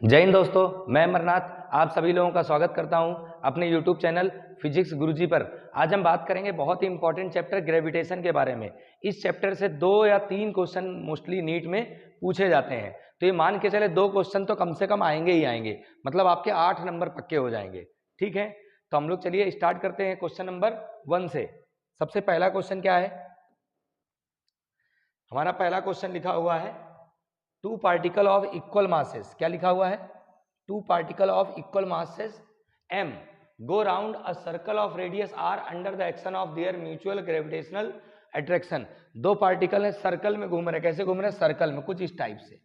जय हिंद दोस्तों, मैं अमरनाथ आप सभी लोगों का स्वागत करता हूं अपने YouTube चैनल फिजिक्स गुरुजी पर। आज हम बात करेंगे बहुत ही इंपॉर्टेंट चैप्टर ग्रेविटेशन के बारे में। इस चैप्टर से 2 या 3 क्वेश्चन मोस्टली नीट में पूछे जाते हैं, तो ये मान के चले 2 क्वेश्चन तो कम से कम आएंगे ही आएंगे, मतलब आपके 8 नंबर पक्के हो जाएंगे। ठीक है, तो हम लोग चलिए स्टार्ट करते हैं क्वेश्चन नंबर 1 से। सबसे पहला क्वेश्चन क्या है? हमारा पहला क्वेश्चन लिखा हुआ है two particle of equal masses. क्या लिखा हुआ है? Two particle of equal masses m go round a circle of radius r under the action of their mutual gravitational attraction। दो पार्टिकल है, सर्कल में घूम रहे। कैसे घूम रहे हैं? सर्कल में, कुछ इस टाइप से।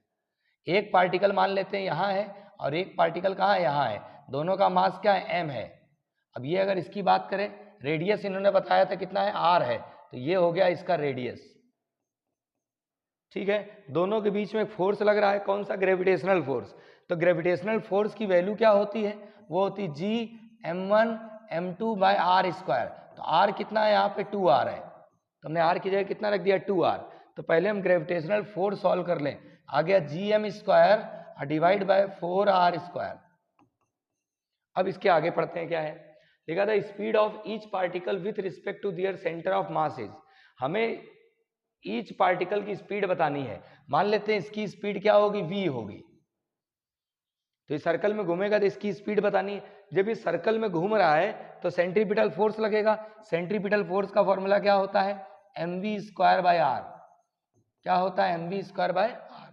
एक पार्टिकल मान लेते हैं यहाँ है और एक पार्टिकल कहाँ है? यहाँ है। दोनों का मास क्या है? m है। अब ये अगर इसकी बात करें, रेडियस इन्होंने बताया था कितना है? r है, तो ये हो गया इसका रेडियस। ठीक है, दोनों के बीच में फोर्स लग रहा है। कौन सा? Gravitational force. तो ग्रेविटेशनल फोर्स की वैल्यू क्या होती है? वो होती G m1 m2 by R square. तो r कितना है यहाँ पे? 2r है, तो हमने r की जगह कितना रख दिया? 2r। तो पहले हम ग्रेविटेशनल फोर्स सॉल्व कर लें। आ गया G M square divide by 4r square. अब इसके आगे पढ़ते हैं, क्या है लिखा था? Speed of each particle with respect to their centre of mass is. हमें ईच पार्टिकल की स्पीड बतानी है। मान लेते हैं इसकी स्पीड क्या होगी? v होगी। तो इस सर्कल में घूमेगा तो इसकी स्पीड बतानी है। जब इस सर्कल में घूम रहा है तो सेंट्रीपिटल फोर्स लगेगा। सेंट्रीपिटल फोर्स का फॉर्मूला क्या होता है? mv square by R. क्या होता है? mv square by R.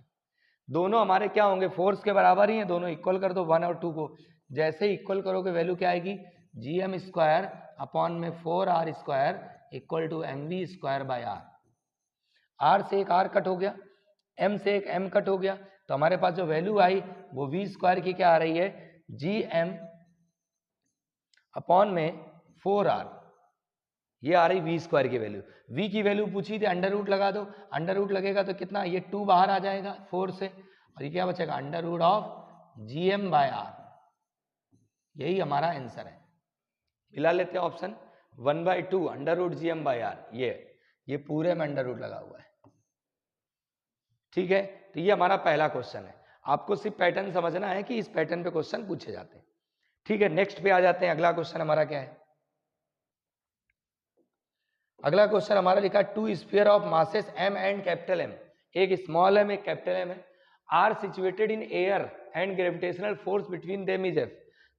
दोनों हमारे क्या होंगे? फोर्स के बराबर ही है, दोनों इक्वल कर दो 1 और 2 को। जैसे इक्वल करोगे वैल्यू क्या आएगी? जी एम स्क्वायर अपॉन में 4r square equal to mv square by R. r से एक r कट हो गया, m से एक m कट हो गया, तो हमारे पास जो वैल्यू आई वो v स्क्वायर की क्या आ रही है? जी एम अपॉन में 4r। ये आ रही v स्क्वायर की वैल्यू। v की वैल्यू पूछी थी, अंडर रूट लगा दो। अंडर रूट लगेगा तो कितना? ये 2 बाहर आ जाएगा 4 से, और ये क्या बचेगा? Under root of G M by R. यही हमारा आंसर है। मिला लेते हैं option 1/2 under root G M by R. ये पूरे में अंडर रूट लगा हुआ है। ठीक है, तो ये हमारा पहला क्वेश्चन है। आपको सिर्फ पैटर्न समझना है कि इस पैटर्न पे क्वेश्चन पूछे जाते हैं। ठीक है, नेक्स्ट पे आ जाते हैं। अगला क्वेश्चन हमारा क्या है? अगला क्वेश्चन हमारा लिखा है two sphere of masses m and capital M। एक स्मॉल m, एक कैपिटल M है। Are situated in air and gravitational force between them is F।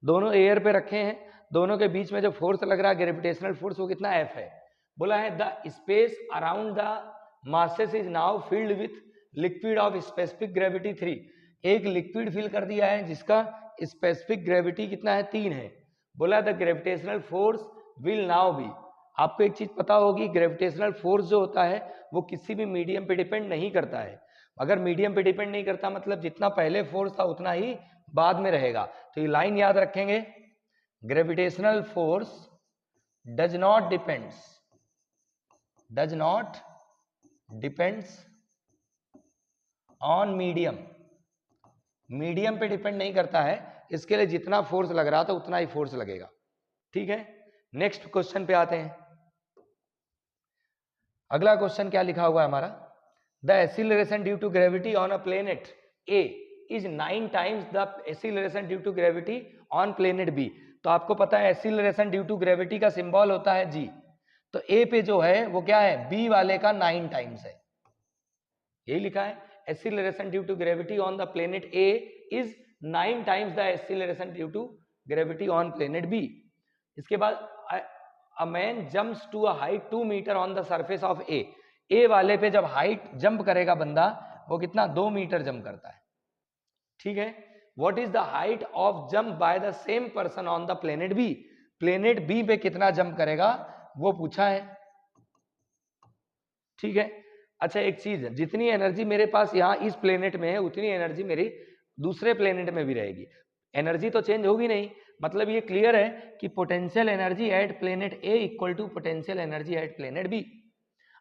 दोनों एयर पे रखे हैं, दोनों के बीच में जो फोर्स लग रहा है ग्रेविटेशनल फोर्स, वो कितना? F है। बोला है the space around the masses is now filled with liquid of specific gravity 3। एक लिक्विड फिल कर दिया है जिसका स्पेसिफिक ग्रेविटी कितना है? 3 है। बोला the gravitational force will now be. आपको एक चीज पता होगी, ग्रेविटेशनल फोर्स जो होता है वो किसी भी मीडियम पे डिपेंड नहीं करता है। अगर मीडियम पे डिपेंड नहीं करता मतलब जितना पहले फोर्स था उतना ही बाद में रहेगा। तो ये लाइन याद रखेंगे, gravitational force does not depends on medium. Medium पे डिपेंड नहीं करता है, इसके लिए जितना फोर्स लग रहा था उतना ही फोर्स लगेगा। ठीक है, नेक्स्ट क्वेश्चन पे आते हैं। अगला क्वेश्चन क्या लिखा हुआ है हमारा? The acceleration due to gravity on a planet A is 9 times the acceleration due to gravity on planet B. तो आपको पता है एक्सीलरेशन ड्यू टू ग्रेविटी का सिंबल होता है जी। तो ए पे जो है वो क्या है? बी वाले का 9 टाइम्स है। यही लिखा है, acceleration due to gravity on the planet A is 9 times the acceleration due to gravity on planet B. इसके बाद a man jumps to a height 2 meter on the surface of A. A वाले पे जब height jump करेगा बंदा, वो कितना? 2 metre jump करता है। ठीक है, what is the height of jump by the same person on the planet B. Planet B पे कितना जंप करेगा वो पूछा है। ठीक है, अच्छा एक चीज, जितनी एनर्जी मेरे पास यहाँ इस प्लेनेट में है उतनी एनर्जी मेरी दूसरे प्लेनेट में भी रहेगी। एनर्जी तो चेंज होगी नहीं, मतलब ये क्लियर है कि potential energy at planet A equal to potential energy at planet B.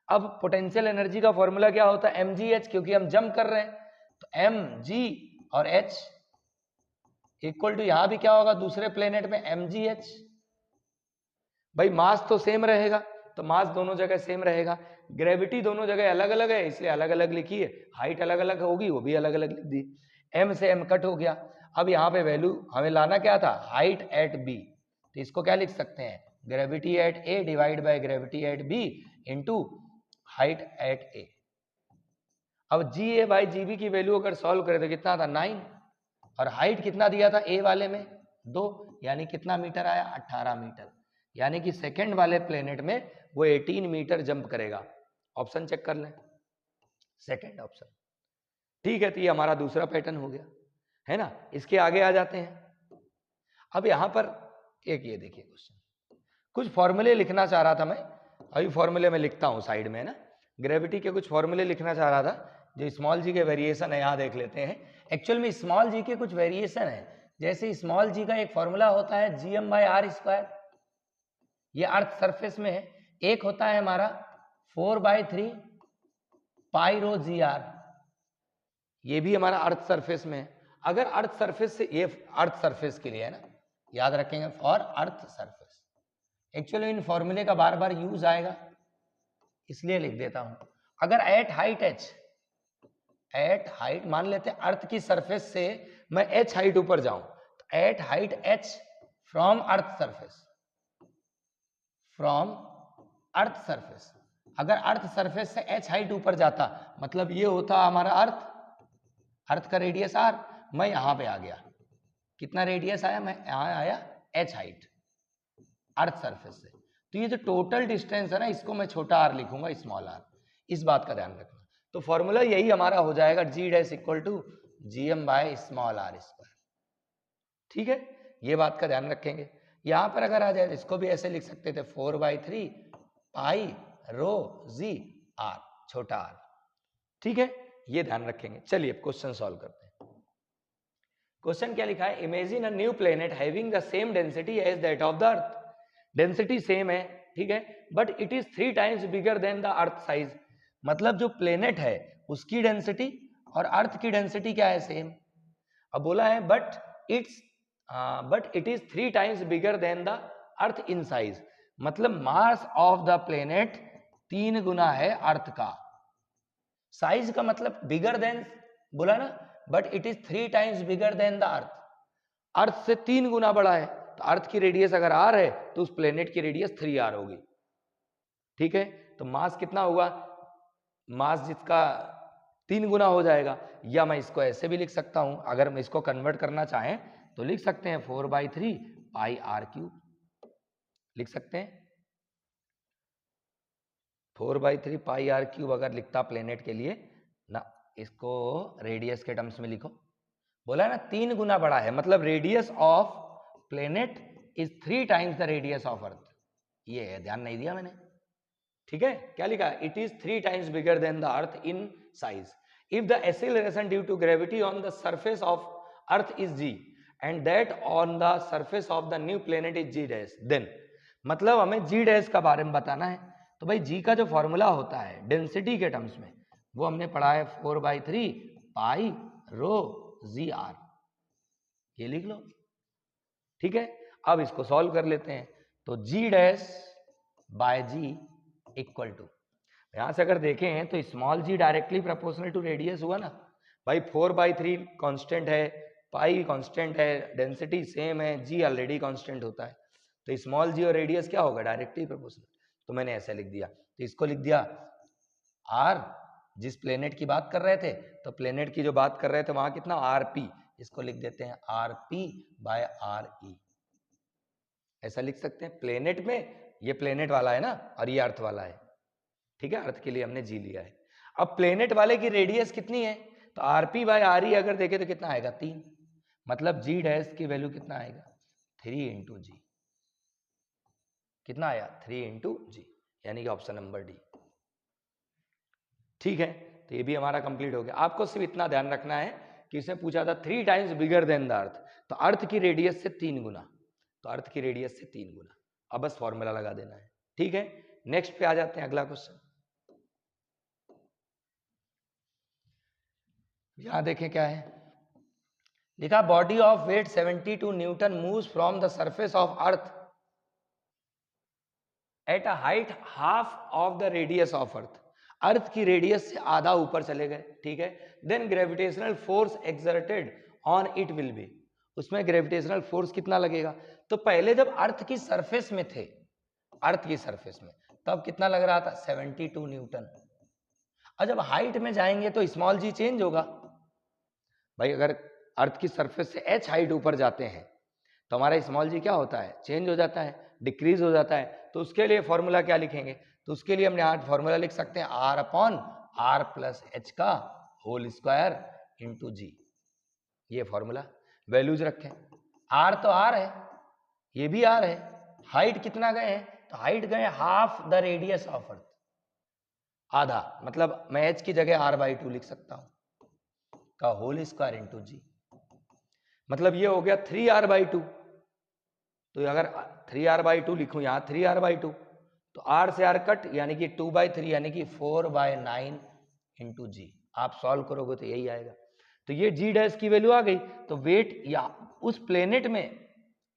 अब पोटेंशियल एनर्जी का फॉर्मूला क्या होता है? mgh, क्योंकि हम जंप कर रहे हैं। तो mg और h इक्वल टू यहां भी क्या होगा? दूसरे प्लेनेट में mgh। भाई मास तो सेम रहेगा, तो मास दोनों जगह सेम रहेगा। ग्रेविटी दोनों जगह अलग अलग है, इसलिए अलग अलग लिखी है। हाइट अलग अलग होगी, वो भी अलग अलग लिख दी। m से m कट हो गया। अब यहाँ पे वैल्यू हमें लाना क्या था, हाइट एट b, तो इसको क्या लिख सकते हैं, gravity at a divide by gravity at b into height at a। अब GA बाई GB की वैल्यू अगर सॉल्व करें तो कितना था 9, और हाइट कितना दिया था A वाले में 2, यानी कितना मीटर आया 18 मीटर, यानी कि सेकंड वाले प्लेनेट में वो 18 मीटर जंप करेगा। ऑप्शन चेक कर लें, सेकंड ऑप्शन। ठीक है, तो ये हमारा दूसरा पैटर्न हो गया है ना। इसके आगे आ जाते हैं। अब यहां पर एक ये देखिए क्वेश्चन, कुछ फॉर्मूले लिखना चाह रहा था मैं, अभी फॉर्मूले में लिखता हूं साइड में है ना। ग्रेविटी के कुछ फॉर्मूले लिखना चाह रहा था, जो स्मॉल जी के वेरिएशन है यहाँ देख लेते हैं। एक्चुअल में स्मॉल जी के कुछ वेरिएशन है, जैसे स्मॉल जी का एक फॉर्मूला होता है GM बाई आर स्क्वायर, ये अर्थ सरफेस में है। एक होता है हमारा 4/3 पाई रो GR, ये भी हमारा अर्थ सरफेस में है। अगर अर्थ सरफेस से, ये अर्थ सरफेस के लिए है ना, याद रखेंगे for earth surface. Actually in फॉर्मूले का बार बार यूज आएगा इसलिए लिख देता हूं। अगर at height h, at height मान लेते हैं अर्थ की सरफेस से मैं h हाइट ऊपर जाऊं, तो at height h from earth surface, from earth surface, अगर अर्थ सरफेस से h हाइट ऊपर जाता मतलब ये होता हमारा अर्थ, अर्थ का रेडियस r, मैं यहां पे आ गया, कितना रेडियस आया, मैं यहां आया h हाइट अर्थ सरफेस से। तो ये जो टोटल डिस्टेंस है ना, इसको मैं छोटा r लिखूंगा, स्मॉल r, इस बात का ध्यान रखना। तो फॉर्मूला यही हमारा हो जाएगा G dash equal to GM by small r square. ठीक है, ये बात का ध्यान रखेंगे। यहां पर अगर आ जाए इसको भी ऐसे लिख सकते थे 4/3 पाई रो जी r, छोटा r। ठीक है, ये ध्यान रखेंगे। चलिए अब क्वेश्चन सॉल्व करते हैं। क्वेश्चन क्या लिखा है, imagine a new planet having the same density as that of the earth. Density same है, ठीक है, but it is 3 times bigger than the earth size. मतलब जो प्लेनेट है उसकी डेंसिटी और अर्थ की डेंसिटी क्या है, सेम। अब बोला है but it is 3 times bigger than the earth in size, मतलब मास ऑफ द प्लेनेट 3 गुना है अर्थ का। साइज का मतलब बिगर देन बोला ना, but it is 3 times bigger than the earth, earth से 3 गुना बड़ा है। तो अर्थ की रेडियस अगर r है तो उस प्लेनेट की रेडियस 3r होगी। ठीक है, तो मास कितना होगा, मास जिसका 3 गुना हो जाएगा। या मैं इसको ऐसे भी लिख सकता हूं, अगर मैं इसको कन्वर्ट करना चाहें तो लिख सकते हैं 4/3 पाई r³, लिख सकते हैं 4/3 पाई r³ अगर लिखता प्लेनेट के लिए ना, इसको रेडियस के टर्म्स में लिखो। बोला ना 3 गुना बड़ा है, मतलब radius of planet is 3 times the radius of अर्थ। ये है, ध्यान नहीं दिया मैंने। ठीक है, क्या लिखा, it is 3 times bigger than the earth in size if the acceleration due to gravity on the surface of earth is g and that on the surface of the new planet is g dash, then मतलब हमें g dash का बारे में बताना है। तो भाई g का जो फॉर्मूला होता है डेंसिटी के टर्म्स में, वो हमने पढ़ा है 4/3 पाई रो जी r, ये लिख लो। ठीक है, अब इसको सॉल्व कर लेते हैं। तो g dash by g equal to, यहां से अगर देखें तो small g directly proportional to radius हुआ ना भाई। 4/3 कांस्टेंट है, पाई कांस्टेंट है, डेंसिटी सेम है, g ऑलरेडी कांस्टेंट होता है, तो स्मॉल g और रेडियस क्या होगा, डायरेक्टली प्रोपोर्शनल। तो मैंने ऐसे लिख दिया, तो इसको लिख दिया r, जिस प्लेनेट की बात कर रहे थे, तो प्लेनेट की जो बात कर रहे थे वहां कितना rp, इसको लिख देते हैं rp बाय re, ऐसा लिख सकते हैं। प्लेनेट में ये प्लेनेट वाला है ना, और ये अर्थ वाला है। ठीक है, अर्थ के लिए हमने जी लिया है। अब प्लेनेट वाले की रेडियस कितनी है, तो rp बाय re अगर देखें तो कितना आएगा 3, मतलब g डैश की वैल्यू कितना आएगा 3 इंटू जी, कितना आया 3 इंटू जी, यानी कि ऑप्शन नंबर डी। ठीक है, तो ये भी हमारा कंप्लीट हो गया। आपको सिर्फ इतना ध्यान रखना है कि इसने पूछा था 3 टाइम्स बिगर देन द अर्थ, तो अर्थ की रेडियस से 3 गुना, तो अर्थ की रेडियस से 3 गुना। अब बस फॉर्मूला लगा देना है। ठीक है, नेक्स्ट पे आ जाते हैं, अगला क्वेश्चन। यहां देखें क्या है लिखा, body of weight 72 newton moves from the surface of earth at a height half of the radius of earth. Earth की रेडियस से आधा ऊपर चले गए, ठीक है। Then gravitational force exerted on it will be, उसमें ग्रेविटेशनल फोर्स कितना लगेगा? तो पहले जब अर्थ की सरफेस में थे, अर्थ की सरफेस में, तब कितना लग रहा था? 72 न्यूटन। और जब हाइट में जाएंगे तो स्मॉल जी चेंज होगा भाई। अगर अर्थ की सरफेस से h हाइट ऊपर जाते हैं तो हमारा स्मॉल जी क्या होता है? चेंज हो जाता है, डिक्रीज हो जाता है। तो उसके लिए फॉर्मूला क्या लिखेंगे? तो उसके लिए हमने आज फॉर्मूला लिख सकते हैं r upon r plus H का होल स्क्वायर इंटू जी। ये फॉर्मूला वैल्यूज रखें। r तो r है, ये भी r है। हाइट कितना गए हैं? तो हाइट गए हाफ द रेडियस ऑफ अर्थ, आधा। मतलब मैं h की जगह r/2 लिख सकता हूं का होल स्क्वायर इंटू जी। मतलब ये हो गया 3r/2। तो अगर 3r/2 लिखूं यहां 3r/2, तो r से r कट, यानी कि 2/3 यानी कि 4/9 इंटू जी। आप सॉल्व करोगे तो यही आएगा। तो ये जी डैश की वैल्यू आ गई। तो वेट या उस प्लेनेट में,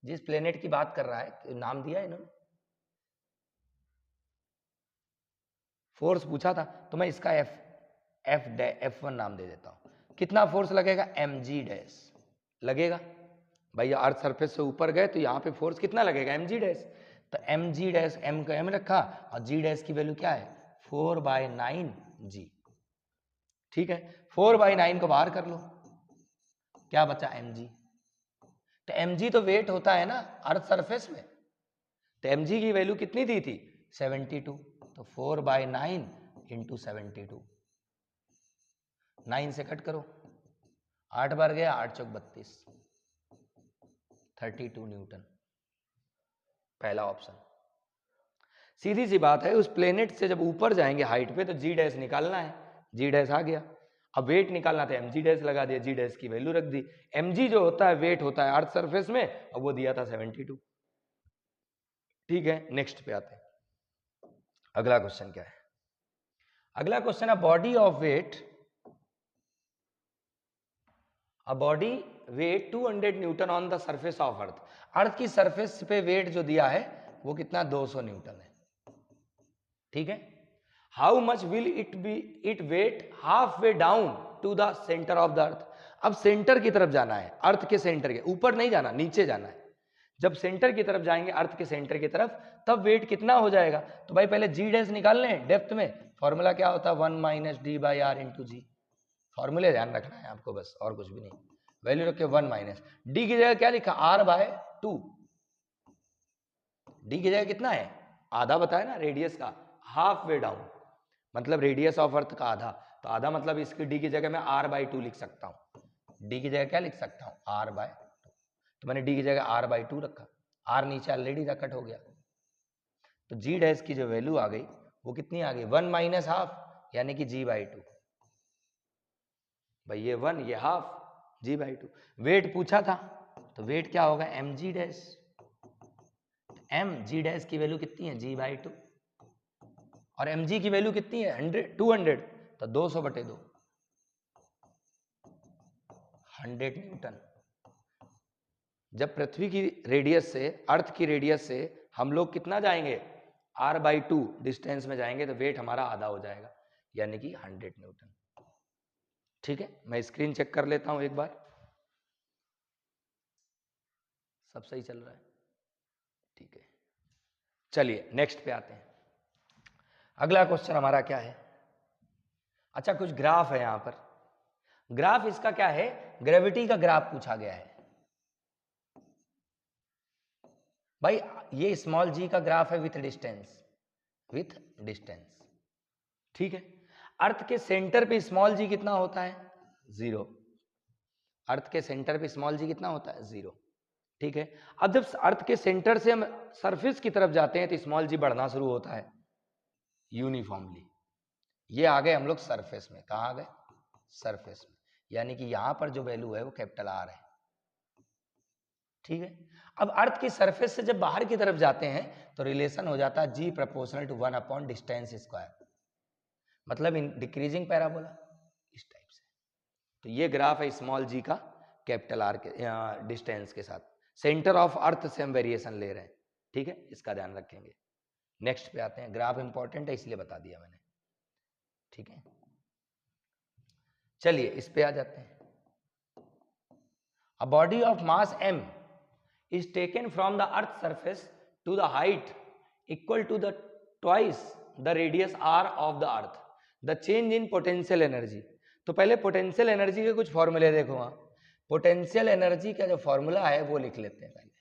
जिस प्लेनेट की बात कर रहा है, नाम दिया है इन्होंने, फोर्स पूछा था, तो मैं इसका F1 नाम दे देता हूं। कितना फोर्स लगेगा? mg डैश लगेगा। भाई अर्थ सरफेस से ऊपर गए तो यहाँ पे फोर्स कितना लगेगा? mg dash. तो mg डैश, m का m रखा और g डैश की वैल्यू क्या है? 4/9 g। ठीक है, 4/9 को बाहर कर लो, क्या बचा? mg। तो mg तो वेट होता है ना अर्थ सरफेस में। तो mg की वैल्यू कितनी दी थी? 72। तो 4/9 इंटू 72, 9 से कट करो, 8 बार गया, 8 चौक 32, 32 न्यूटन। पहला ऑप्शन। सीधी सी बात है, उस प्लेनेट से जब ऊपर जाएंगे हाइट पे तो जी डैश निकालना है। जी डैश आ गया। अब वेट निकालना था, एम जी डैश लगा दिया, जी डैश की वैल्यू रख दी। एम जी जो होता है वेट होता है अर्थ सरफेस में, और वो दिया था 72। ठीक है, नेक्स्ट पे आते हैं। अगला क्वेश्चन क्या है? अगला क्वेश्चन है body of weight, a body weight 200 newton on the surface of earth. Earth की सरफेस पे वेट जो दिया है वो कितना? 200 न्यूटन है। ठीक है, how much will it be it weight half way down to the centre of the earth. अब सेंटर की तरफ जाना है, अर्थ के सेंटर के ऊपर नहीं जाना, नीचे जाना है। जब सेंटर की तरफ जाएंगे, अर्थ के सेंटर की तरफ, तब वेट कितना हो जाएगा? तो भाई पहले जी डैश निकाल लें डेप्थ में। फॉर्मूला क्या होता है? 1 - d/r इंटू जी। फॉर्मूले ध्यान रखना है आपको बस, और कुछ भी नहीं। वैल्यू रखे 1 - डी की जगह क्या लिखा? r/2। डी की जगह कितना है? आधा बताया ना रेडियस का, हाफ वे डाउन, मतलब रेडियस ऑफ अर्थ का आधा। तो आधा मतलब इसकी डी की जगह मैं r/2 लिख सकता हूं। डी की जगह क्या लिख सकता हूं? r/2। तो मैंने डी की जगह r/2 रखा, r नीचे ऑलरेडी कट हो गया। तो जी डैश की जो वैल्यू आ गई वो कितनी आ गई? 1 - हाफ, यानी कि g/2। भाई ये 1 ये हाफ, g/2। वेट पूछा था तो वेट क्या होगा? mg dash. M G dash की वैल्यू कितनी है? g/2। और mg की वैल्यू कितनी है? 200। तो 200/2, 100 न्यूटन। जब पृथ्वी की रेडियस से, अर्थ की रेडियस से हम लोग कितना जाएंगे? r/2 डिस्टेंस में जाएंगे तो वेट हमारा आधा हो जाएगा, यानी कि 100 न्यूटन। ठीक है, मैं स्क्रीन चेक कर लेता हूं एक बार। सब सही चल रहा है? ठीक है, चलिए नेक्स्ट पे आते हैं। अगला क्वेश्चन हमारा क्या है? अच्छा, कुछ ग्राफ है यहां पर। ग्राफ इसका क्या है? ग्रेविटी का ग्राफ पूछा गया है। भाई ये स्मॉल जी का ग्राफ है विथ डिस्टेंस, विथ डिस्टेंस। ठीक है, अर्थ के सेंटर पे स्मॉल जी कितना होता है? 0। अर्थ के सेंटर पे स्मॉल जी कितना होता है? 0। ठीक है, अब जब अर्थ के सेंटर से हम सरफेस की तरफ जाते हैं तो स्मॉल जी बढ़ना शुरू होता है यूनिफॉर्मली। ये आ गए हम लोग सरफेस में। कहाँ आ गए? सरफेस में, यानी कि यहां पर जो वैल्यू है वो कैपिटल आर है। ठीक है, अब अर्थ की सरफेस से जब बाहर की तरफ जाते हैं तो रिलेशन हो जाता है g proportional to 1 upon distance square, मतलब इन डिक्रीजिंग पैराबोला इस टाइप से। तो ये ग्राफ है स्मॉल जी का कैपिटल आर के डिस्टेंस के साथ। सेंटर ऑफ अर्थ से हम वेरिएशन ले रहे हैं। ठीक है, इसका ध्यान रखेंगे। नेक्स्ट पे आते हैं। ग्राफ इंपॉर्टेंट है इसलिए बता दिया मैंने। ठीक है, चलिए इस पे आ जाते हैं। A body of mass m is taken from the earth surface to the height equal to the twice the radius r of the earth. The change in potential energy. तो पहले पोटेंशियल एनर्जी के कुछ फॉर्मूले देखो। वहां potential energy का जो formula है वो लिख लेते हैं पहले।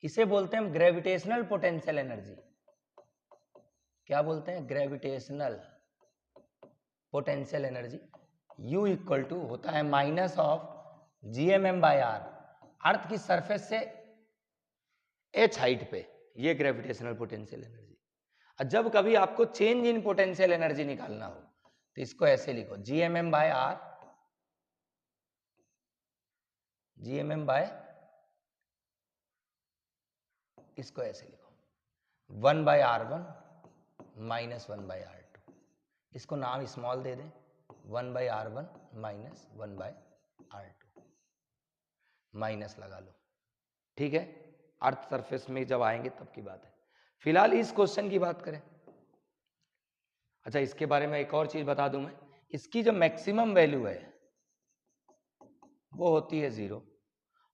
इसे बोलते हैं ग्रेविटेशनल पोटेंशियल एनर्जी। क्या बोलते हैं? Gravitational potential energy. U equal to होता है minus of GMM by are, earth की सरफेस से h हाइट पे, ये ग्रेविटेशनल पोटेंशियल एनर्जी। जब कभी आपको चेंज इन पोटेंशियल एनर्जी निकालना हो तो इसको ऐसे लिखो, GMM by R, GMM by, इसको ऐसे लिखो 1 by R1 minus 1 by R2। इसको नाम स्मॉल दे दें, 1 by R1 minus 1 by R2, minus लगा लो। ठीक है, अर्थ सरफेस में जब आएंगे तब की बात है। फिलहाल इस क्वेश्चन की बात करें। अच्छा, इसके बारे में एक और चीज बता दूं मैं, इसकी जो मैक्सिमम वैल्यू है वो होती है 0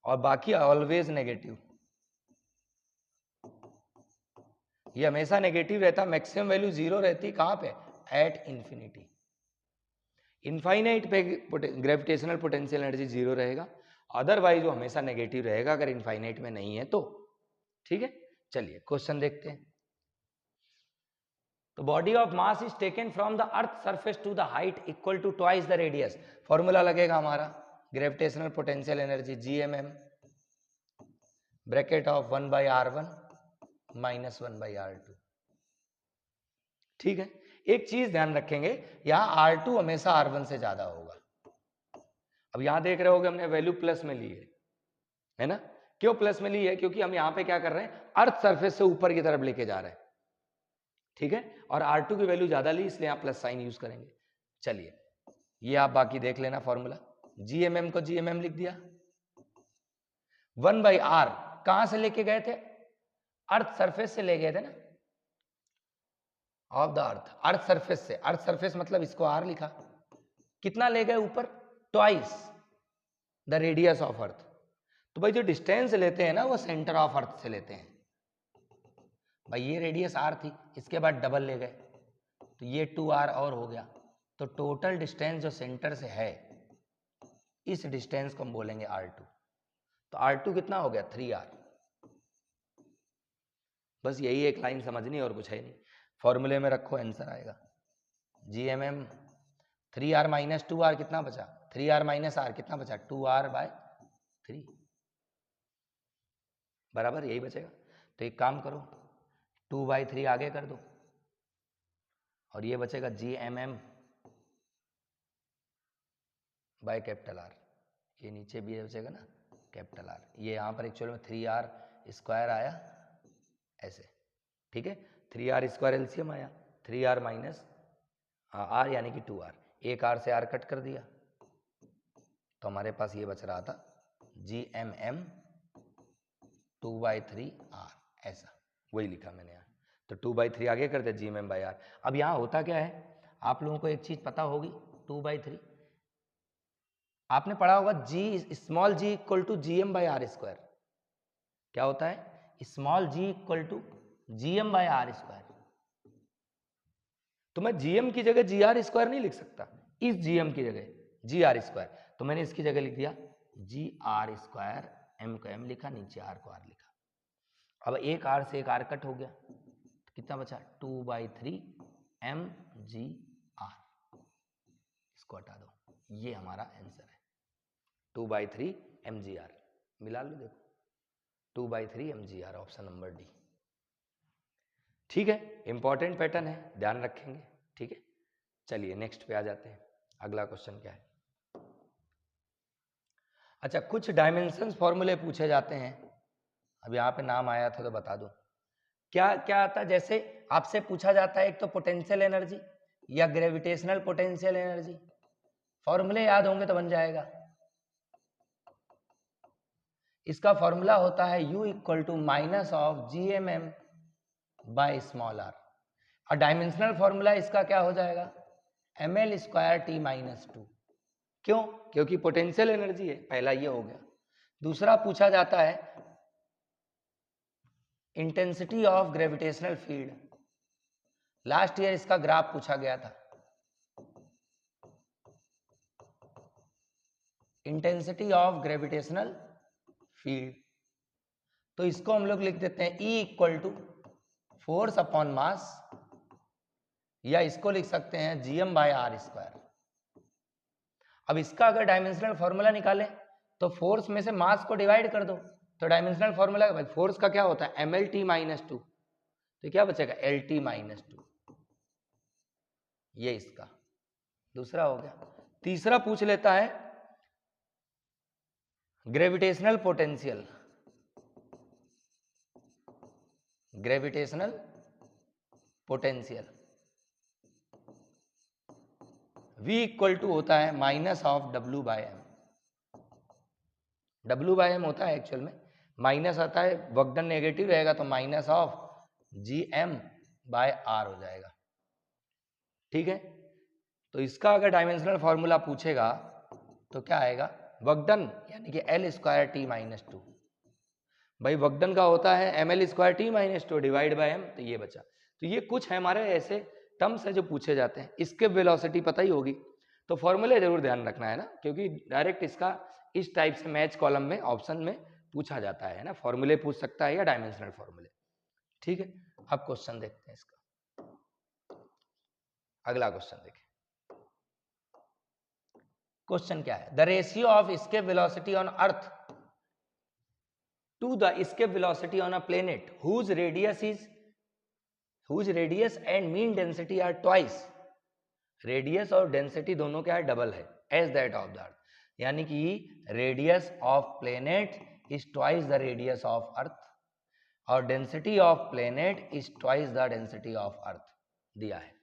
और बाकी ऑलवेज नेगेटिव। ये हमेशा नेगेटिव रहता, मैक्सिमम वैल्यू 0 रहती। कहां पे? At infinity. इनफाइनाइट पे ग्रेविटेशनल पोटेंशियल एनर्जी 0 रहेगा, अदरवाइज वो हमेशा नेगेटिव रहेगा अगर इनफाइनाइट में नहीं है तो। ठीक है, चलिए क्वेश्चन देखते हैं। तो body of mass is taken from the earth surface to the height equal to twice the radius. Formula लगेगा हमारा gravitational potential energy GMM bracket of 1 by R1 minus 1 by R2। ठीक है, एक चीज ध्यान रखेंगे, यहां R2 हमेशा R1 से ज्यादा होगा। अब यहां देख रहे होगे हमने वैल्यू प्लस में ली है ना? क्यों प्लस में ली है? क्योंकि हम यहां पे क्या कर रहे हैं, अर्थ सरफेस से ऊपर की तरफ लेके जा रहे हैं। ठीक है, और R2 की वैल्यू ज्यादा ली इसलिए आप प्लस साइन यूज करेंगे। चलिए ये आप बाकी देख लेना फॉर्मूला। GMM को GMM लिख दिया, 1 बाई R कहां से लेके गए थे? अर्थ सरफेस से ले गए थे ना, of the earth, earth surface से। अर्थ सरफेस मतलब इसको R लिखा। कितना ले गए ऊपर? ट्वाइस द रेडियस ऑफ अर्थ। तो भाई जो डिस्टेंस लेते हैं ना वो सेंटर ऑफ अर्थ से लेते हैं। भाई ये रेडियस R थी, इसके बाद डबल ले गए तो ये 2R और हो गया। तो टोटल डिस्टेंस जो सेंटर से है इस डिस्टेंस को हम बोलेंगे R2। तो R2 कितना हो गया? 3R। बस यही एक लाइन समझनी और कुछ है नहीं, फॉर्मूले में रखो आंसर आएगा। GMM 3R माइनस 2R कितना बचा? 3R माइनस R कितना बचा? 2R बाय 3 बराबर यही बचेगा। तो एक काम करो, 2 बाई 3 आगे कर दो और ये बचेगा GMM बाय कैपिटल R। ये नीचे भी बचेगा ना कैपिटल R। ये यहाँ पर एक्चुअल में 3R स्क्वायर आया ऐसे। ठीक है, 3R स्क्वायर एलसीएम आया, 3R माइनस R यानी कि 2R। एक R से R कट कर दिया तो हमारे पास ये बच रहा था GMM 2 बाई 3R, ऐसा वही लिखा मैंने यहाँ। तो 2 बाई 3 आगे कर दिया GMM बाई R। अब यहाँ होता क्या है, आप लोगों को एक चीज पता होगी, 2 बाई 3 आपने पढ़ा होगा, G small g equal to GM by R square. क्या होता है? Small g equal to GM by R square. तो मैं GM की जगह GR स्क्वायर नहीं लिख सकता, इस GM की जगह GR स्क्वायर। तो मैंने इसकी जगह लिख दिया GR स्क्वायर, M को M लिखा, नीचे R को R लिखा। अब एक R से एक R कट हो गया तो कितना बचा? 2 बाई 3 MGR। इसको हटा दो, ये हमारा आंसर है 2 बाई 3 MGR। मिला लो, देखो 2 by 3 MGR, option number D. ठीक है, इंपॉर्टेंट पैटर्न है, ध्यान रखेंगे। ठीक है, चलिए नेक्स्ट पे आ जाते हैं। अगला क्वेश्चन क्या है? अच्छा, कुछ डायमेंशंस फॉर्मूले पूछे जाते हैं। अब यहाँ पे नाम आया था तो बता दो क्या क्या आता है। जैसे आपसे पूछा जाता है एक तो पोटेंशियल एनर्जी या ग्रेविटेशनल पोटेंशियल एनर्जी, फॉर्मूले याद होंगे तो बन जाएगा। इसका फॉर्मूला होता है U equal to minus of GMM by small R. और डायमेंशनल फॉर्मूला इसका क्या हो जाएगा, ml स्क्वायर टी माइनस 2। क्यों, क्योंकि पोटेंशियल एनर्जी है, पहला ये हो गया। दूसरा पूछा जाता है intensity of gravitational field. Last year इसका ग्राफ पूछा गया था। इंटेंसिटी ऑफ ग्रेविटेशनल फील्ड, तो इसको हम लोग लिख देते हैं E equal to force upon mass, या इसको लिख सकते हैं gm बाय आर स्क्वायर। अब इसका अगर डायमेंशनल फॉर्मूला निकालें तो फोर्स में से मास को डिवाइड कर दो, तो डायमेंशनल फॉर्मूला फोर्स का क्या होता है mlt माइनस 2, तो क्या बचेगा lt माइनस 2। ये इसका दूसरा हो गया। तीसरा पूछ लेता है gravitational potential. Gravitational potential V equal to होता है minus of W by M. W by M होता है एक्चुअल में, माइनस आता है, वर्कडन नेगेटिव रहेगा तो minus of GM by R हो जाएगा। ठीक है, तो इसका अगर डायमेंशनल फॉर्मूला पूछेगा तो क्या आएगा, वर्कडन यानी कि L स्क्वायर टी माइनस 2। भाई वर्कडन का होता है ml square T minus 2 divide by m, तो ये बचा। तो ये कुछ है हमारे ऐसे टर्म्स है जो पूछे जाते हैं। इसके वेलोसिटी पता ही होगी, तो फॉर्मूले जरूर ध्यान रखना है ना, क्योंकि डायरेक्ट इसका इस टाइप से मैच कॉलम में ऑप्शन में पूछा जाता है ना, फॉर्मूले पूछ सकता है या डायमेंशनल फॉर्मूले। ठीक है, अब क्वेश्चन देखते हैं इसका। अगला क्वेश्चन देखें। क्वेश्चन क्या है, the ratio of escape velocity on earth to the escape velocity on a planet whose radius and mean density are twice, radius और डेंसिटी दोनों क्या है डबल है, as that of the earth, यानी कि radius of planet is twice the radius of earth और density of planet is twice the density of earth दिया है।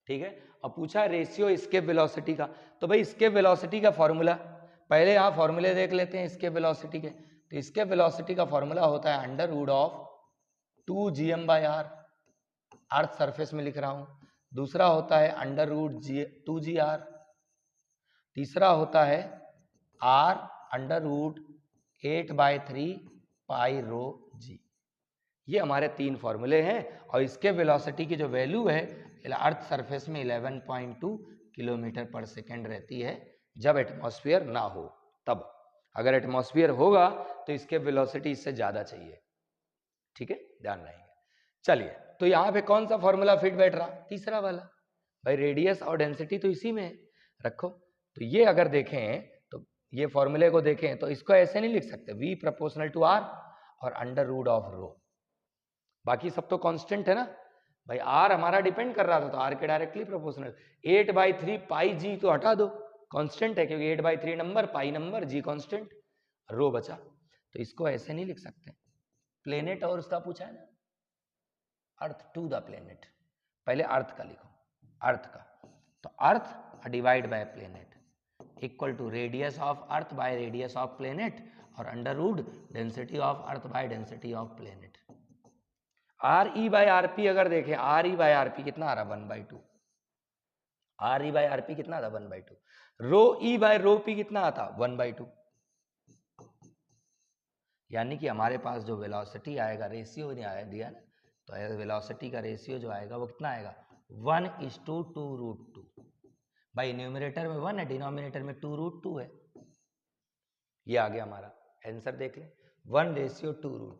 ठीक है, अब पूछा रेशियो escape वेलोसिटी का, तो भाई escape वेलोसिटी का फॉर्मूला पहले यहाँ फॉर्मूले देख लेते हैं escape वेलोसिटी के। तो escape वेलोसिटी का फॉर्मूला होता है under root of 2gm by are, earth surface में लिख रहा हूं। दूसरा होता है अंडर रूट 2gr, तीसरा होता है r अंडर रूट 8/3 पाई रो g। ये हमारे तीन फॉर्मूले हैं, और इसके वेलोसिटी की जो वैल्यू है अर्थ सरफेस में 11.2 किलोमीटर पर सेकेंड रहती है जब एटमॉस्फेयर ना हो तब। अगर एटमॉस्फेयर होगा तो इसके वेलोसिटी इससे ज्यादा चाहिए। ठीक है, ध्यान रहेंगे। चलिए, तो यहाँ पे कौन सा फॉर्मूला फिट बैठ रहा, तीसरा वाला। भाई रेडियस और डेंसिटी तो इसी में है, रखो। तो ये अगर देखें तो ये फॉर्मूले को देखें तो इसको ऐसे नहीं लिख सकते V प्रोपोर्शनल टू R और अंडर रूट ऑफ रो, बाकी सब तो कांस्टेंट है ना। भाई R हमारा डिपेंड कर रहा था तो R के डायरेक्टली प्रोपोर्शनल। 8/3 पाई G तो हटा दो, कांस्टेंट है क्योंकि 8/3 नंबर, पाई नंबर, G कांस्टेंट, रो बचा। तो इसको ऐसे नहीं लिख सकते। प्लेनेट और उसका पूछा है ना, अर्थ टू द प्लेनेट, पहले अर्थ का लिखो, अर्थ का। तो earth divide by planet equal to radius of earth by radius of planet और under root density of earth by density of planet. R e by r p अगर देखें, r e by r p कितना आ रहा, 1/2। R e by r p कितना था, 1/2। रो ई bye रो P कितना आता, 1/2। यानी कि हमारे पास जो वेलोसिटी आएगा, रेशियो नहीं आया दिया ना, तो वेलोसिटी का रेशियो जो आएगा वो कितना आएगा, 1:2√2। भाई न्यूमरेटर में 1 है, डिनोमिनेटर में 2√2 है। ये आ गया हमारा आंसर, देख ले 1:2√2।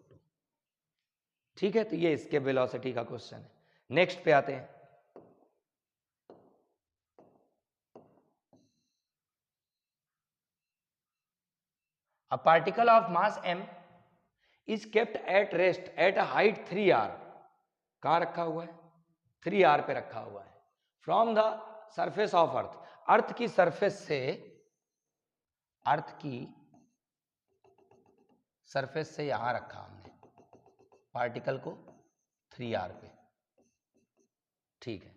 ठीक है, तो ये इसके वेलोसिटी का क्वेश्चन है। नेक्स्ट पे आते हैं। A particle of mass m is kept at rest at a height 3r। कहां रखा हुआ है, 3r पे रखा हुआ है। From the surface of earth, earth की सरफेस से, अर्थ की सरफेस से यहां रखा हमने पार्टिकल को 3r पे। ठीक है,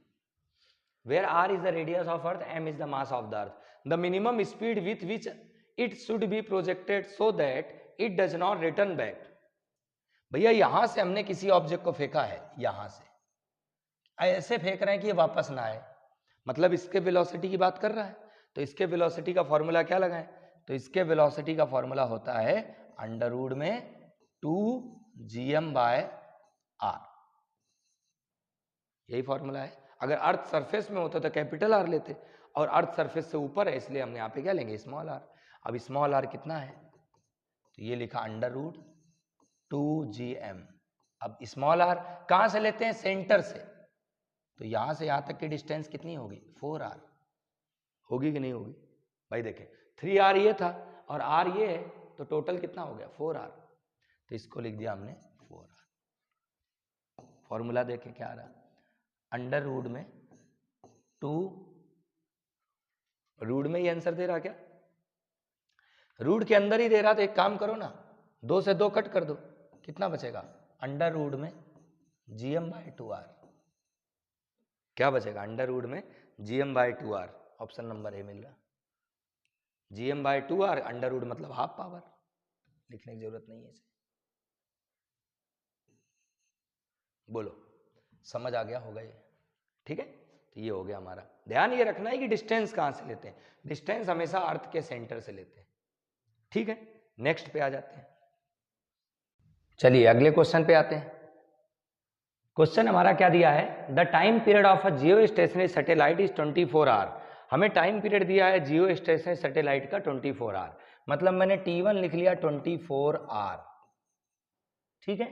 where r is the radius of earth, m is the mass of the earth, the minimum speed with which it should be projected so that it does not return back। भैया यहां से हमने किसी object को फेंका है, यहां से ऐसे फेंक रहे हैं कि ये वापस ना आए, मतलब इसके वेलोसिटी की बात कर रहा है। तो इसके वेलोसिटी का फॉर्मूला क्या लगाएं? तो इसके वेलोसिटी का फॉर्मूला होता है अंडर रूट में 2gm/r, यही फॉर्मूला है। अगर अर्थ सरफेस में होता तो कैपिटल आर लेते, और अर्थ सरफेस से ऊपर है इसलिए हमने यहाँ पे क्या लेंगे, स्मॉल आर। अब स्मॉल आर कितना है, तो ये लिखा अंडर रूट 2gm। अब स्मॉल आर कहां से लेते हैं, सेंटर से, तो यहां से यहां तक की डिस्टेंस कितनी होगी, 4r होगी कि नहीं होगी भाई? देखें 3r ये था और r ये है, तो टोटल कितना हो गया 4r, तो इसको लिख दिया हमने 4r। फॉर्मूला देखें क्या आ रहा, अंडर रूट में 2, रूट में ही आंसर दे रहा क्या, रूट के अंदर ही दे रहा, तो एक काम करो ना, 2 से 2 कट कर दो, कितना बचेगा, अंडर रूट में gm/2r, क्या बचेगा, अंडर रूट में gm/2r, ऑप्शन नंबर ए मिल रहा। gm/2r अंडर रूट मतलब हाफ पावर, लिखने की जरूरत नहीं है इसे। बोलो समझ आ गया होगा ये, ठीक है? तो ये हो गया हमारा। ध्यान ये रखना है कि डिस्टेंस कहां से लेते हैं, डिस्टेंस हमेशा अर्थ के सेंटर से लेते हैं, ठीक है? नेक्स्ट पे आ जाते हैं, चलिए अगले क्वेश्चन पे आते हैं। क्वेश्चन हमारा क्या दिया है, the time period of a geostationary satellite is 24 hour. हमें टाइम पीरियड दिया है जियो स्टेशनरी सैटेलाइट का 24 आवर, मतलब मैंने T1 लिख लिया 24 आवर, ठीक है?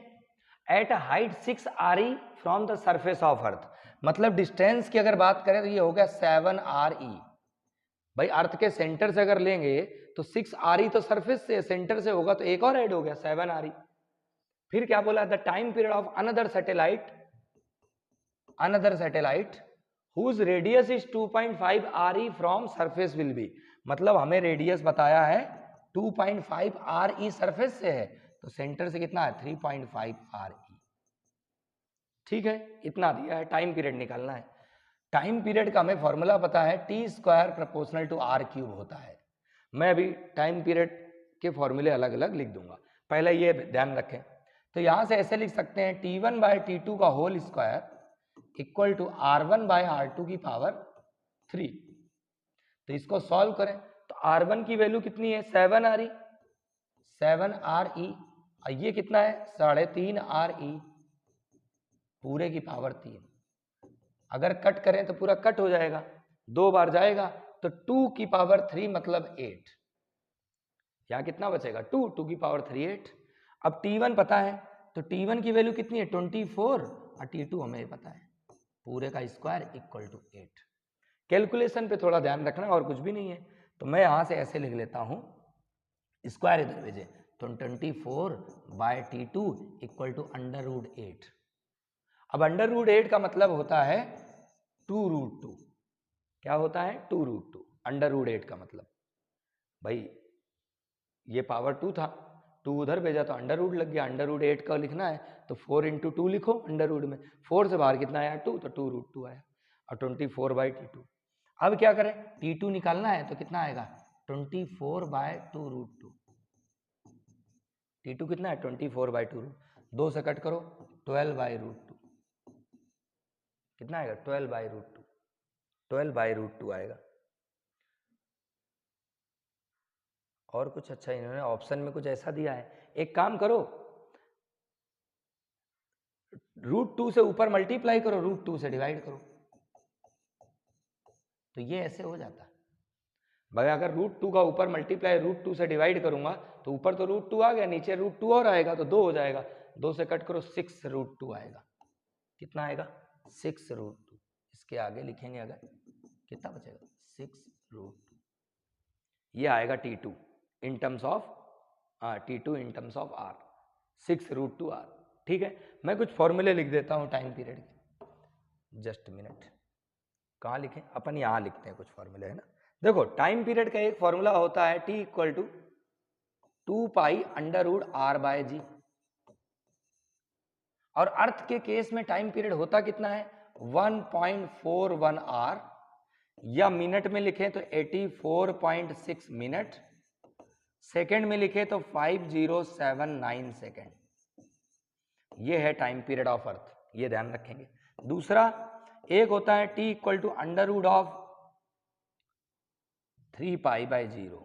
Eight a height 6 RE from the surface of अर्थ, मतलब डिस्टेंस की अगर बात करें तो ये हो गया 7 RE। भाई अर्थ के सेंटर से अगर लेंगे तो 6 RE तो सरफेस से, सेंटर से होगा तो एक और ऐड हो गया 7 RE। फिर क्या बोला, the time period of another satellite whose radius is 2.5 RE from surface will be, मतलब हमें रेडियस बताया है 2.5 RE सरफेस से है, तो सेंटर से कितना है 3.5 RE, ठीक है? इतना दिया है, टाइम पीरियड निकालना है। टाइम पीरियड का हमें फॉर्मूला पता है, T² प्रोपोर्शनल टू R³ होता है। मैं अभी टाइम पीरियड के फॉर्मूले अलग अलग लिख दूंगा, पहले ये ध्यान रखें। तो यहां से ऐसे लिख सकते हैं T1/T2 का whole square equal to R1/R2 की पावर 3। तो इसको सॉल्व करें तो R1 की वैल्यू कितनी है 7 RE, 7 RE, और ये कितना है 3.5 RE पूरे की पावर 3। अगर कट करें तो पूरा कट हो जाएगा, 2 बार जाएगा तो 2 की पावर 3 मतलब 8, यहाँ कितना बचेगा 2 की पावर 3 8। अब T1 पता है तो T1 की वैल्यू कितनी है 24, और T2 हमें पता है पूरे का स्क्वायर इक्वल टू 8। कैलकुलेशन पे थोड़ा ध्यान रखना और कुछ भी नहीं है, तो मैं यहां से ऐसे लिख लेता हूं, स्क्वायर इधर भेजे तो 24/T2 equal to under root 8। अब अंडर रूट 8 का मतलब होता है 2√2, क्या होता है 2√2, अंडर रूट 8 का मतलब, भाई ये पावर 2 था, 2 उधर भेजा तो अंडर रूट लग गया, अंडर रूट 8 का लिखना है तो 4 × 2 लिखो अंडर रूट में, 4 से बाहर कितना आया 2, तो 2√2 आया, और 24/T2। अब क्या करें, T2 निकालना है तो कितना आएगा 24/2√2। T2 कितना है 24/2, 2 से कट करो 12/√2, कितना आएगा 12/√2, 12/√2 आएगा। और कुछ अच्छा इन्होंने ऑप्शन में कुछ ऐसा दिया है, एक काम करो √2 से ऊपर मल्टीप्लाई करो, √2 से डिवाइड करो, तो ये ऐसे हो जाता है भाई। अगर √2 का ऊपर मल्टीप्लाई √2 से डिवाइड करूंगा तो ऊपर तो √2 आ गया, नीचे √2 और आएगा तो 2 हो जाएगा, 2 से कट करो 6√2 आएगा, कितना आएगा 6√2। इसके आगे लिखेंगे अगर कितना बचेगा 6√2, ये आएगा T2 in terms of T2 in terms of R, 6√2 R, ठीक है? मैं कुछ फॉर्मूले लिख देता हूं टाइम पीरियड के, जस्ट मिनट, कहाँ लिखें अपन, यहां लिखते हैं कुछ फॉर्मूले, है ना? देखो टाइम पीरियड का एक फॉर्मूला होता है T = 2π√R/G, और अर्थ के केस में टाइम पीरियड होता कितना है 1.41 आवर, या मिनट में लिखें तो 84.6 मिनट, सेकंड में लिखें तो 5079 सेकंड, ये है टाइम पीरियड ऑफ अर्थ, ये ध्यान रखेंगे। दूसरा एक होता है t equal to under root of 3 pi by 0,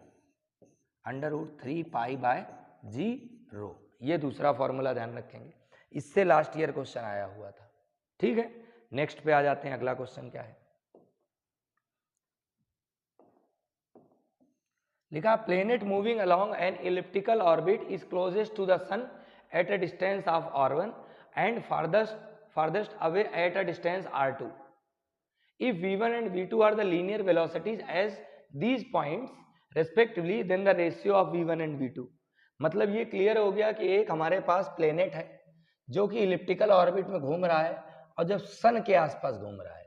under root 3 pi by 0, ये दूसरा फॉर्मूला ध्यान रखेंगे, इससे लास्ट ईयर क्वेश्चन आया हुआ था। ठीक है, नेक्स्ट पे आ जाते हैं। अगला क्वेश्चन क्या है, लिखा planet moving along an elliptical orbit is closest to the sun at a distance of r1 and farthest away at a distance r2. If v1 and v2 are the linear velocities as these points respectively, then the ratio of v1 and v2. मतलब ये clear हो गया कि एक हमारे पास planet है जो कि इलिप्टिकल ऑर्बिट में घूम रहा है और जब सन के आसपास घूम रहा है,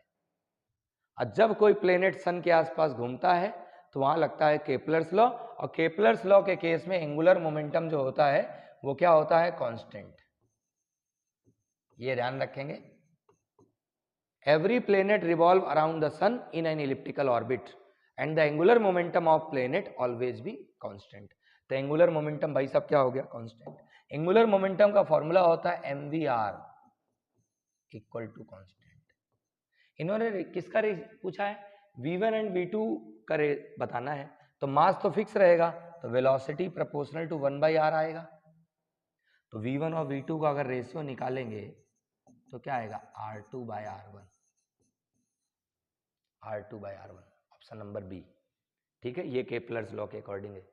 और जब कोई प्लेनेट सन के आसपास घूमता है तो वहां लगता है केपलर्स लॉ, और केपलर्स लॉ के केस में एंगुलर मोमेंटम जो होता है वो क्या होता है, कांस्टेंट। ये ध्यान रखेंगे। Every planet revolve around the sun in an elliptical orbit and the angular momentum of planet always be constant. तो एंगुलर मोमेंटम भाई सब क्या हो गया, कांस्टेंट। एंगुलर मोमेंटम का फॉर्मूला होता है mvr इक्वल टू कांस्टेंट। इन्होंने किसका पूछा है, v1 एंड v2 का बताना है, तो मास तो फिक्स रहेगा, तो वेलोसिटी प्रोपोर्शनल टू 1/r आएगा। तो v1 और v2 का अगर रेशियो निकालेंगे तो क्या आएगा, r2/r1, r2/r1, option number B. ठीक है, ये केपलर्स लॉ के अकॉर्डिंग है।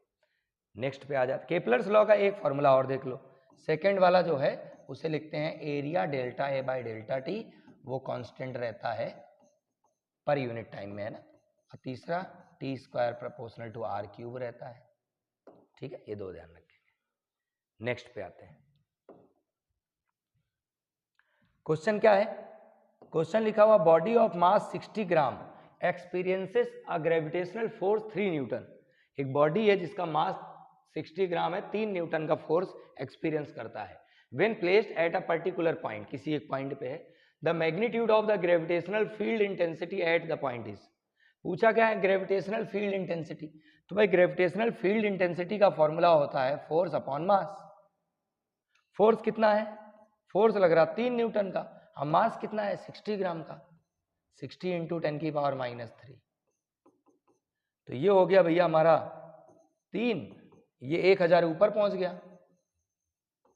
नेक्स्ट पे आ जाते, केपलर्स लॉ का एक फॉर्मूला और देख लो। सेकंड वाला जो है उसे लिखते हैं area delta A by delta T, वो कांस्टेंट रहता है पर यूनिट टाइम में, है ना। और तीसरा T square proportional to R cube रहता है। ठीक है, ये दो ध्यान रखेंगे। नेक्स्ट पे आते हैं। क्वेश्चन क्या है, क्वेश्चन लिखा हुआ body of mass 60 gram experiences a gravitational force 3 Newton. एक बॉडी है जिसका मास 60 ग्राम है, 3 न्यूटन का फोर्स एक्सपीरियंस करता है। When placed at a particular point, किसी एक पॉइंट पे है, the magnitude of the gravitational field intensity at the point is. पूछा क्या है, ग्रेविटेशनल फील्ड इंटेंसिटी। तो भाई ग्रेविटेशनल फील्ड इंटेंसिटी का फॉर्मूला होता है फोर्स अपॉन मास। फोर्स कितना है, फोर्स लग रहा 3 न्यूटन का, और मास कितना है 60 ग्राम का, 60 इंटू 10⁻³ तो ये हो गया भैया हमारा 3, ये 1000 ऊपर पहुंच गया,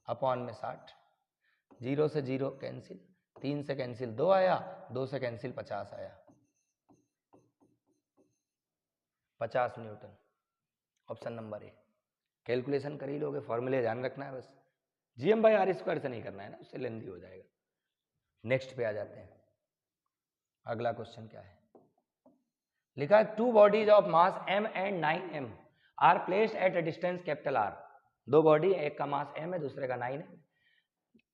अपॉन में 60, 0 से 0 कैंसिल, 3 से कैंसिल 2 आया, 2 से कैंसिल 50 आया, 50 Newton, option number A. Calculation कर ही लोगे, फॉर्मूले ध्यान रखना है बस, gm/r² से नहीं करना है ना, उससे लेंदी हो जाएगा। नेक्स्ट पे आ जाते हैं। अगला क्वेश्चन क्या है, लिखा है 2 bodies of mass m and 9m are placed at a distance R। दो बॉडी, एक का मास m है, दूसरे का 9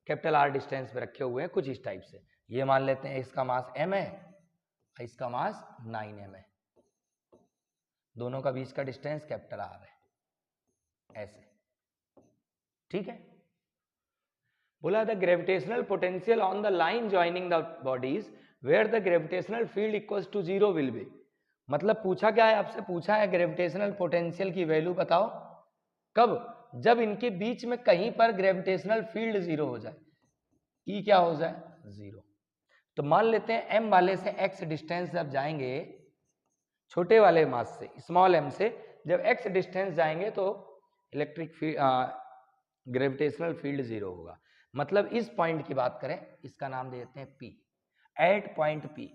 है, R डिस्टेंस पे रखे हुए हैं कुछ इस टाइप से। ये मान लेते हैं इसका मास m है, इसका मास 9m है, दोनों का बीच का डिस्टेंस R है, ऐसे। ठीक है, बोला the gravitational potential on the line joining the bodies where the gravitational field equals to 0 will be. मतलब पूछा क्या है, आपसे पूछा है ग्रेविटेशनल पोटेंशियल की वैल्यू बताओ कब, जब इनके बीच में कहीं पर ग्रेविटेशनल फील्ड 0 हो जाए, ई क्या हो जाए 0। तो मान लेते हैं m वाले से x डिस्टेंस जब जाएंगे, छोटे वाले मास से स्मॉल m से जब x डिस्टेंस जाएंगे तो इलेक्ट्रिक फील्ड ग्रेविटेशनल फील्ड 0 होगा। मतलब इस पॉइंट की बात करें, इसका नाम दे देते हैं P, at point P,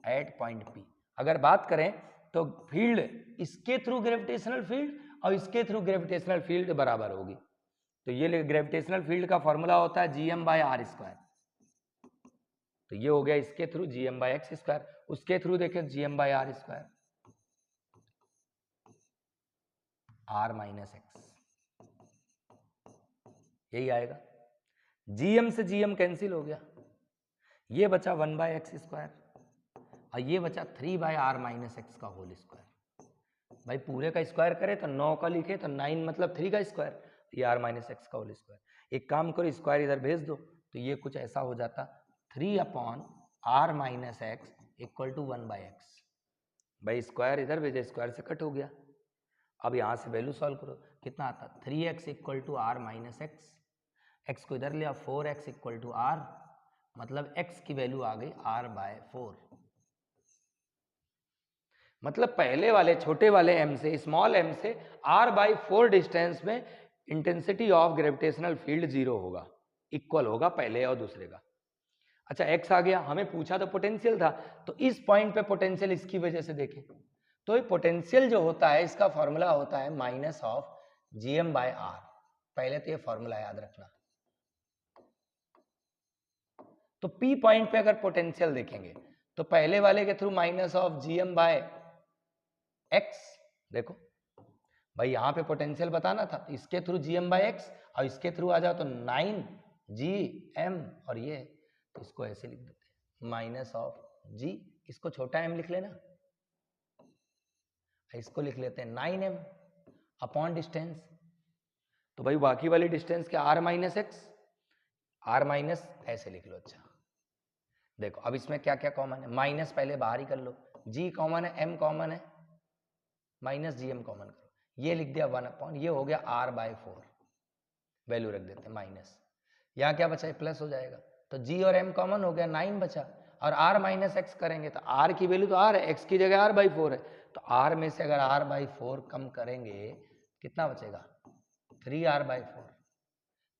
at point P अगर बात करें तो फील्ड इसके थ्रू ग्रेविटेशनल फील्ड और इसके थ्रू ग्रेविटेशनल फील्ड बराबर होगी। तो ये ग्रेविटेशनल फील्ड का फॉर्मूला होता है gm/r²। तो ये हो गया इसके थ्रू gm/x², उसके थ्रू देखें gm/r², r - x, यही आएगा। gm से gm कैंसिल हो गया, ये बचा 1/x² और ये बचा 3/r - x का होल स्क्वायर। भाई पूरे का स्क्वायर करें तो 9 का लिखे तो 9 मतलब 3 का स्क्वायर, ये r - x का होल स्क्वायर। एक काम करो, स्क्वायर इधर भेज दो तो ये कुछ ऐसा हो जाता 3/r - x equal to 1/x। भाई स्क्वायर इधर भेजे, स्क्वायर से कट हो गया। अब यहाँ से वैल्यू सॉल्व करो, कितना आता 3x equal to r - x x को इधर लिया 4x इक्वल टू r, मतलब x की वैल्यू आ गई r/4। मतलब पहले वाले छोटे वाले m से, स्मॉल m से r/4 डिस्टेंस में इंटेंसिटी ऑफ ग्रेविटेशनल फील्ड 0 होगा, इक्वल होगा पहले और दूसरे का। अच्छा x आ गया, हमें पूछा तो पोटेंशियल था, तो इस पॉइंट पे पोटेंशियल इसकी वजह से देखें तो ये पोटेंशियल जो होता है इसका फॉर्मूला होता है माइनस ऑफ gm/r। पहले तो ये फॉर्मूला याद रखना। तो P पॉइंट पे अगर पोटेंशियल देखेंगे तो पहले वाले के थ्रू माइनस ऑफ gm/x, देखो भाई यहाँ पे पोटेंशियल बताना था, तो इसके थ्रू gm/x और इसके थ्रू आ जाओ तो 9gm, और ये तो इसको ऐसे लिख देते हैं माइनस ऑफ g, इसको छोटा m लिख लेना, इसको लिख लेते हैं 9m अपॉन डिस्टेंस। तो भाई बाकी वाली डिस्टेंस क्या r minus x, r minus ऐसे लिख लो। अच्छा देखो अब इसमें क्या क्या कॉमन है, माइनस पहले बाहर ही कर लो, g कॉमन है, m कॉमन है, माइनस gm कॉमन करो, ये लिख दिया 1 अपॉन, ये हो गया r/4, वैल्यू रख देते हैं माइनस, यहाँ क्या बचा है प्लस हो जाएगा, तो g और m कॉमन हो गया 9 बचा, और r माइनस एक्स करेंगे तो r की वैल्यू तो r है, x की जगह r/4 है, तो r में से अगर r/4 कम करेंगे कितना बचेगा 3r/4,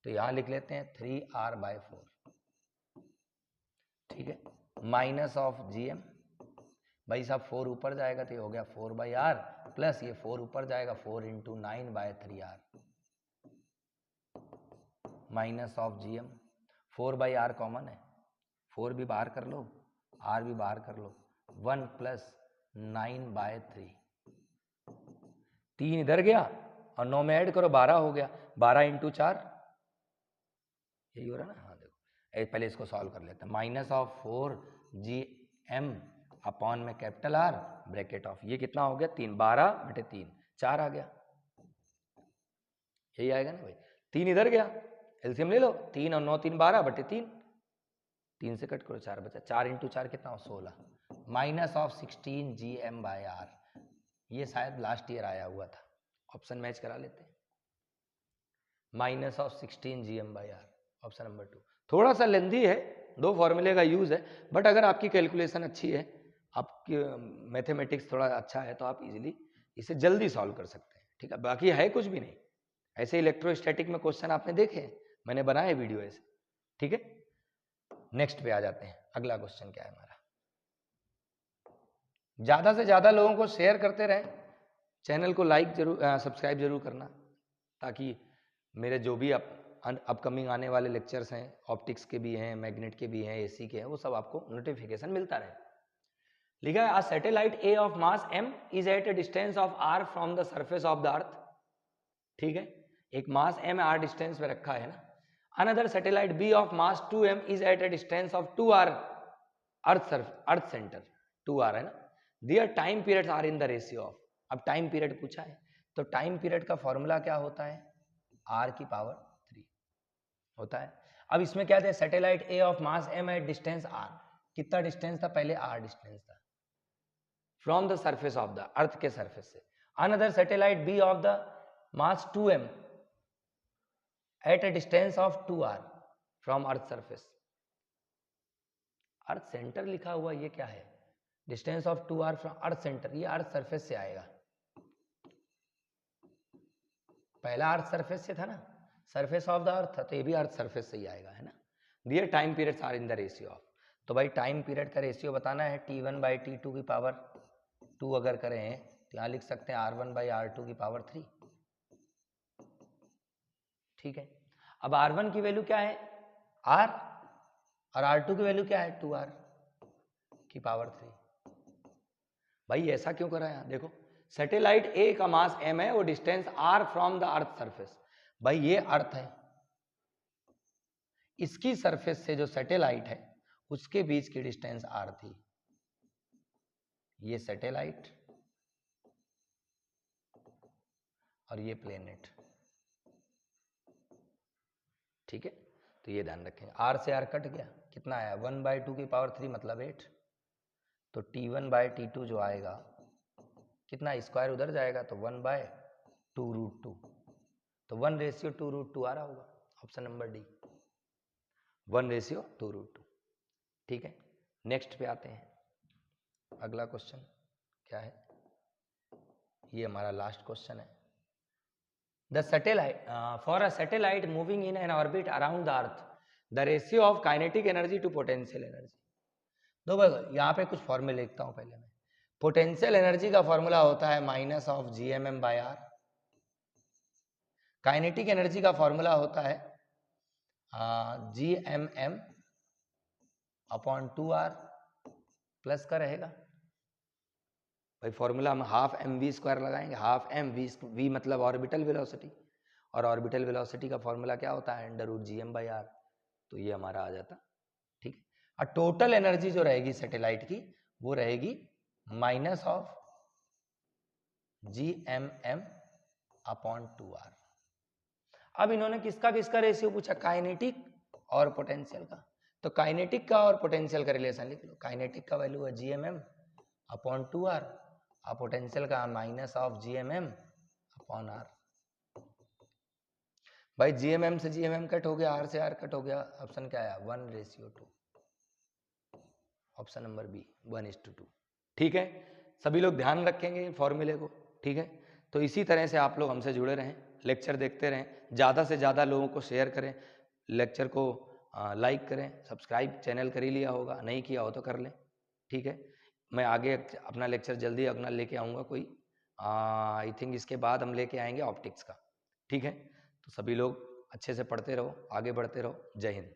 तो यहाँ लिख लेते हैं 3r/4, ठीक है, माइनस ऑफ gm, भाई साहब 4 ऊपर जाएगा तो ये हो गया 4/r, प्लस ये 4 ऊपर जाएगा 4 into 9/3r, minus of gm, 4/r common है, 4 भी बाहर कर लो, r भी बाहर कर लो, 1 प्लस 9/3, 3 इधर गया और 9 में ऐड करो 12 हो गया, 12 इंटू 4, यही हो रहा है ना। हाँ देखो पहले इसको सॉल्व कर लेते हैं, माइनस ऑफ 4gm अपॉन में कैपिटल R ब्रैकेट ऑफ, ये कितना हो गया 3, 12/3, 4 आ गया, यही आएगा ना भाई, 3 इधर गया, एलसीएम ले लो, 3 और 9 3 12/3, 3 से कट करो 4 बचा, 4 इंटू 4 कितना हो 16, माइनस ऑफ 16gm/r, ये शायद लास्ट ईयर आया हुआ था, ऑप्शन मैच करा लेते हैं, minus of 16gm/r, option number 2, थोड़ा सा लेंदी है, 2 फॉर्मूले का यूज है, बट अगर आपकी कैलकुलेशन अच्छी है, आपकी मैथमेटिक्स थोड़ा अच्छा है, तो आप इजीली इसे जल्दी सॉल्व कर सकते हैं, ठीक है, बाकी है कुछ भी नहीं, ऐसे इलेक्ट्रोस्टैटिक में क्वेश्चन आपने देखे हैं, मैंने बनाए वीडियो ऐसे, ठीक है। नेक्स्ट पे आ जाते हैं, अगला क्वेश्चन क्या है हमारा, ज्यादा से ज्यादा लोगों को शेयर करते रहें, चैनल को लाइक जरूर सब्सक्राइब जरूर करना, ताकि मेरे जो भी अपकमिंग आने वाले लेक्चर्स हैं, ऑप्टिक्स के भी हैं, मैग्नेट के भी हैं, एसी के हैं, वो सब आपको नोटिफिकेशन मिलता रहे। लिखा है, a satellite A of mass m is at a distance of r from the surface of the earth, ठीक है, एक मास m r डिस्टेंस पे रखा है ना, another satellite b of mass 2m is at a distance of 2r earth center, 2r है ना, their time periods are in the ratio of, अब टाइम पीरियड पूछा है, तो टाइम पीरियड का फॉर्मूला क्या होता है, r की पावर 3 होता है। अब इसमें क्या थे, satellite A of mass m at distance r, कितना डिस्टेंस था, पहले r डिस्टेंस था from the surface of the earth के सरफेस से, another satellite b of the mass 2m at a distance of 2r from earth surface, earth centre लिखा हुआ ये क्या है, distance of 2r from earth centre, ये earth surface से आएगा, पहला अर्थ सरफेस से था ना, सरफेस ऑफ द अर्थ था, तो ये भी अर्थ सरफेस से ही आएगा, है ना। Their time periods are in the ratio of, तो भाई टाइम पीरियड का रेशियो बताना है, t1/t2 की पावर 2 अगर करें तो यहाँ लिख सकते हैं r1/r2 की पावर 3, ठीक है। अब r1 की वैल्यू क्या है r, और r2 की वैल्यू क्या है 2r की पावर 3, भाई ऐसा क्यों करा है, देखो सैटेलाइट ए का मास m है, वो distance r from the earth surface, भाई ये अर्थ है, इसकी सरफेस से जो सैटेलाइट है उसके बीच की डिस्टेंस r थी, ये सैटेलाइट और ये प्लेनेट, ठीक है, तो ये ध्यान रखें, r से r कट गया, कितना आया 1/2 की पावर 3 मतलब 8, तो t1/t2 जो आएगा कितना, स्क्वायर उधर जाएगा तो 1/2√2, तो 1:2√2 आ रहा होगा, ऑप्शन नंबर डी 1:2√2। ठीक है, नेक्स्ट पे आते हैं। अगला क्वेश्चन क्या है, ये हमारा लास्ट क्वेश्चन है। The satellite for a satellite moving in an orbit around the earth the ratio of kinetic energy to potential energy. दो भाई यहाँ पे कुछ फॉर्मूले लिखता हूँ पहले मैं। पोटेंशियल एनर्जी का फॉर्मूला होता है -(Gmm/r). काइनेटिक एनर्जी का फॉर्मूला होता है Gmm/2r प्लस का रहेगा भाई। फॉर्मूला हम 12mv² लगाएंगे, 12mv मतलब ऑर्बिटल वेलोसिटी, और ऑर्बिटल वेलोसिटी का फॉर्मूला क्या होता है √Gm/r। तो ये हमारा आ जाता। ठीक है, और टोटल एनर्जी जो रहेगी सैटेलाइट की वो रहेगी -(Gmm/2r). अब इन्होंने किसका किसका रेशियो पूछा, काइनेटिक और पोटेंशियल का। तो काइनेटिक का और पोटेंशियल का रिलेशन लिख लो। काइनेटिक का वैल्यू है Gmm/2r और पोटेंशियल का -(Gmm/r). भाई Gmm से Gmm कट हो गया, R से R कट हो गया। ऑप्शन क्या है 1:2। Option number B 1:2। ठीक है, सभी लोग ध्यान रखेंगे फॉर्मूले को। ठीक है, तो इसी तरह से आप लोग हमसे जुड़े रहें, लेक्चर देखते रहें, ज़्यादा से ज़्यादा लोगों को शेयर करें, लेक्चर को लाइक करें, सब्सक्राइब चैनल कर ही लिया होगा, नहीं किया हो तो कर लें। ठीक है, मैं आगे अपना लेक्चर जल्दी अपना लेके आऊँगा कोई, आई थिंक इसके बाद हम लेके आएंगे ऑप्टिक्स का। ठीक है, तो सभी लोग अच्छे से पढ़ते रहो, आगे बढ़ते रहो। जय हिंद।